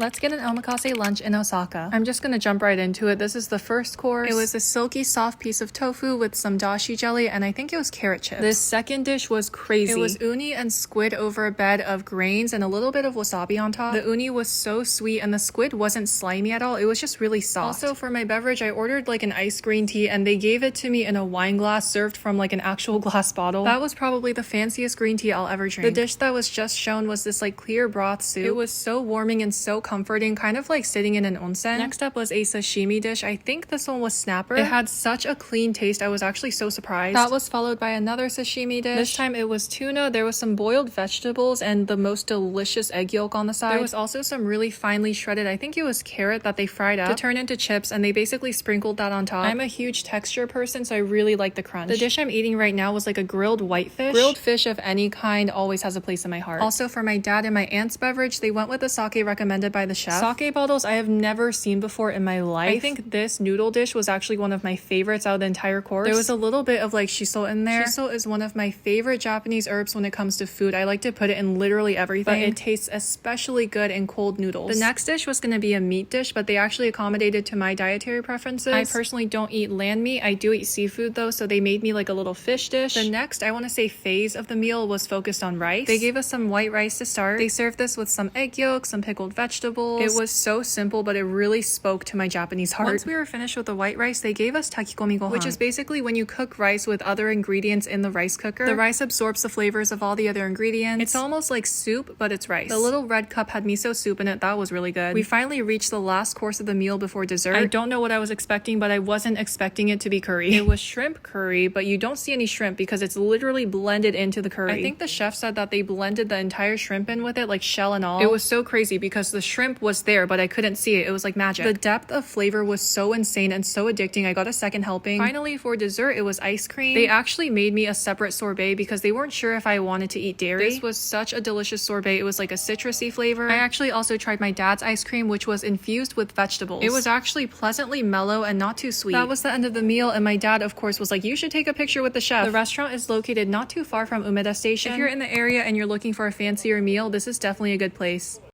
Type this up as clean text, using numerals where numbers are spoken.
Let's get an omakase lunch in Osaka. I'm just gonna jump right into it. This is the first course. It was a silky soft piece of tofu with some dashi jelly, and I think it was carrot chips. This second dish was crazy. It was uni and squid over a bed of grains and a little bit of wasabi on top. The uni was so sweet and the squid wasn't slimy at all. It was just really soft. Also, for my beverage, I ordered like an iced green tea, and they gave it to me in a wine glass served from like an actual glass bottle. That was probably the fanciest green tea I'll ever drink. The dish that was just shown was this like clear broth soup. It was so warming and so comforting, kind of like sitting in an onsen. Next up was a sashimi dish. I think this one was snapper. It had such a clean taste. I was actually so surprised. That was followed by another sashimi dish. This time it was tuna. There was some boiled vegetables and the most delicious egg yolk on the side. There was also some really finely shredded, I think it was carrot that they fried up to turn into chips, and they basically sprinkled that on top. I'm a huge texture person, so I really like the crunch. The dish I'm eating right now was like a grilled whitefish. Grilled fish of any kind always has a place in my heart. Also, for my dad and my aunt's beverage, they went with the sake recommended by the chef. Sake bottles I have never seen before in my life. I think this noodle dish was actually one of my favorites out of the entire course. There was a little bit of like shiso in there. Shiso is one of my favorite Japanese herbs when it comes to food. I like to put it in literally everything, but it tastes especially good in cold noodles. The next dish was going to be a meat dish, but they actually accommodated to my dietary preferences. I personally don't eat land meat. I do eat seafood though, so they made me like a little fish dish. The next, I want to say, phase of the meal was focused on rice. They gave us some white rice to start. They served this with some egg yolk, some pickled vegetables. It was so simple, but it really spoke to my Japanese heart. Once we were finished with the white rice, they gave us takikomi gohan, which is basically when you cook rice with other ingredients in the rice cooker. The rice absorbs the flavors of all the other ingredients. It's almost like soup, but it's rice. The little red cup had miso soup in it. That was really good. We finally reached the last course of the meal before dessert. I don't know what I was expecting, but I wasn't expecting it to be curry. It was shrimp curry, but you don't see any shrimp because it's literally blended into the curry. I think the chef said that they blended the entire shrimp in with it, like shell and all. It was so crazy because the shrimp was there, but I couldn't see it. It was like magic. The depth of flavor was so insane and so addicting. I got a second helping. Finally, for dessert, it was ice cream. They actually made me a separate sorbet because they weren't sure if I wanted to eat dairy. This was such a delicious sorbet. It was like a citrusy flavor. I actually also tried my dad's ice cream, which was infused with vegetables. It was actually pleasantly mellow and not too sweet. That was the end of the meal, and my dad, of course, was like, you should take a picture with the chef. The restaurant is located not too far from Umeda Station. If you're in the area and you're looking for a fancier meal, this is definitely a good place.